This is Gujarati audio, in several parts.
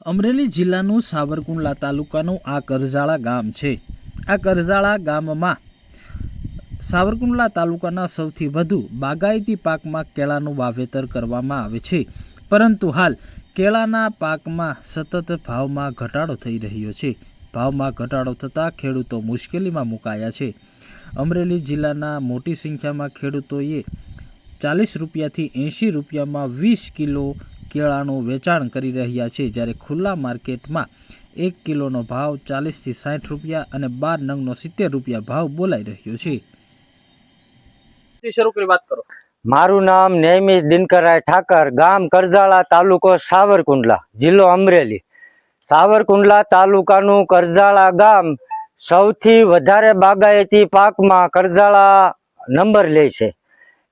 અમરેલી જિલ્લાનું સાવરકુંડલા તાલુકાનું આ કરજાળા ગામ છે। આ કરજાળા ગામમાં સાવરકુંડલા તાલુકાના સૌથી વધુ બાગાયતી પાકમાં કેળાનું વાવેતર કરવામાં આવે છે, પરંતુ હાલ કેળાના પાકમાં સતત ભાવમાં ઘટાડો થઈ રહ્યો છે। ભાવમાં ઘટાડો થતાં ખેડૂતો મુશ્કેલીમાં મુકાયા છે। અમરેલી જિલ્લાના મોટી સંખ્યામાં ખેડૂતોએ 40 રૂપિયાથી 80 રૂપિયામાં 20 કિલો કેળાનું વેચાણ કરી રહ્યા છે, જ્યારે ખુલ્લા માર્કેટમાં 1 કિલોનો ભાવ 40 થી 60 રૂપિયા અને 12 નંગનો 70 રૂપિયા ભાવ બોલાઈ રહ્યો છે। શરૂ કરી વાત કરો। મારું નામ નેમિશ દિનકરરાય ઠાકર, ગામ કરજાળા, તાલુકો સાવરકુંડલા, જિલ્લો અમરેલી। સાવરકુંડલા તાલુકાનું કરજાળા ગામ સૌથી વધારે બાગાયતી પાકમાં કરજાળા નંબર લે છે,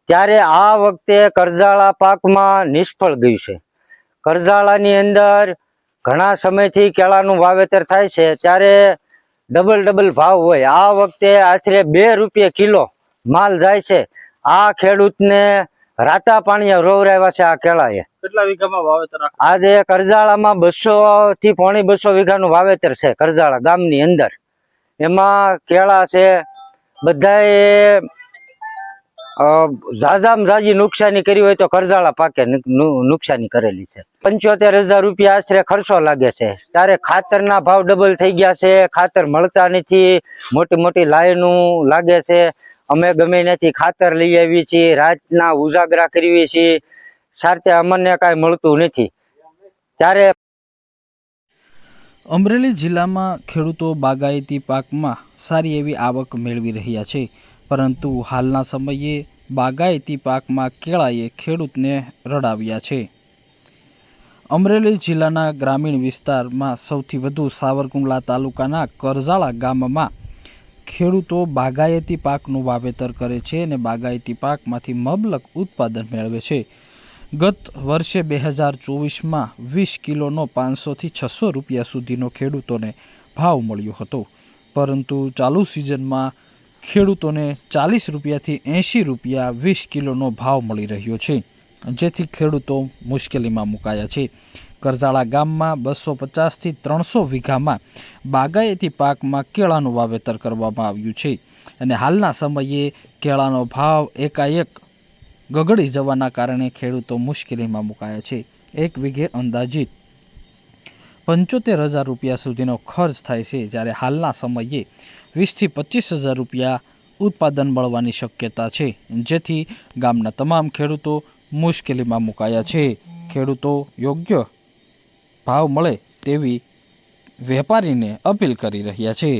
ત્યારે આ વખતે કરજાળા પાકમાં નિષ્ફળ ગયું છે। કરજાળાની અંદર ઘણા સમયથી કેળાનું વાવેતર થાય છે, ત્યારે ડબલ ભાવ હોય। આ વખતે આશરે 2 રૂપિયા કિલો માલ જાય છે। આ ખેડૂતને રાતા પાણીએ રોવરાવ્યા છે। આ કેળાએ કેટલા વીઘામાં વાવેતર? આજે કરજાળામાં 200 થી 250 વીઘાનું વાવેતર છે કરજાળા ગામની અંદર। એમાં કેળા છે, બધાએ ઝાઝામાં ઝાઝી નુકસાની કરી હોય તો કરજાળા પાકે નુકસાની કરેલી છે। 75,000 રૂપિયા આશરે ખર્ચો લાગે છે, ત્યારે ખાતરના ભાવ ડબલ થઈ ગયા છે। ખાતર મળતા નથી, મોટી લાઈનું લાગે છે। અમે ગમે ત્યાંથી ખાતર લઈ આવીએ છીએ, રાતના ઉજાગરા કરીએ છીએ, સાથે અમને કાંઈ મળતું નથી। ત્યારે અમરેલી જિલ્લામાં ખેડૂતો બાગાયતી પાકમાં સારી એવી આવક મેળવી રહ્યા છે, પરંતુ હાલના સમયે બાગાયતી પાકમાં કેળાએ ખેડૂતને રડાવ્યા છે। અમરેલી જિલ્લાના ગ્રામીણ વિસ્તારમાં સૌથી વધુ સાવરકુંડલા તાલુકાના કરજાળા ગામમાં ખેડૂતો બાગાયતી પાકનું વાવેતર કરે છે અને બાગાયતી પાકમાંથી મબલક ઉત્પાદન મેળવે છે। ગત વર્ષે 2024માં 20 કિલોનો 500 થી 600 રૂપિયા સુધીનો ખેડૂતોને ભાવ મળ્યો હતો, પરંતુ ચાલુ સિઝનમાં ખેડૂતોને 40 રૂપિયાથી 80 રૂપિયા 20 કિલોનો ભાવ મળી રહ્યો છે, જેથી ખેડૂતો મુશ્કેલીમાં મુકાયા છે। કરજાળા ગામમાં 250 થી 300 વીઘામાં બાગાયતી પાકમાં કેળાનું વાવેતર કરવામાં આવ્યું છે, અને હાલના સમયે કેળાનો ભાવ એકાએક ગગડી જવાના કારણે ખેડૂતો મુશ્કેલીમાં મુકાયા છે। 1 વીઘે અંદાજિત 75,000 રૂપિયા સુધીનો ખર્ચ થાય છે, જ્યારે હાલના સમયે 20 થી 25,000 રૂપિયા ઉત્પાદન મળવાની શક્યતા છે, જેથી ગામના તમામ ખેડૂતો મુશ્કેલીમાં મુકાયા છે। ખેડૂતો યોગ્ય ભાવ મળે તેવી વેપારીને અપીલ કરી રહ્યા છે।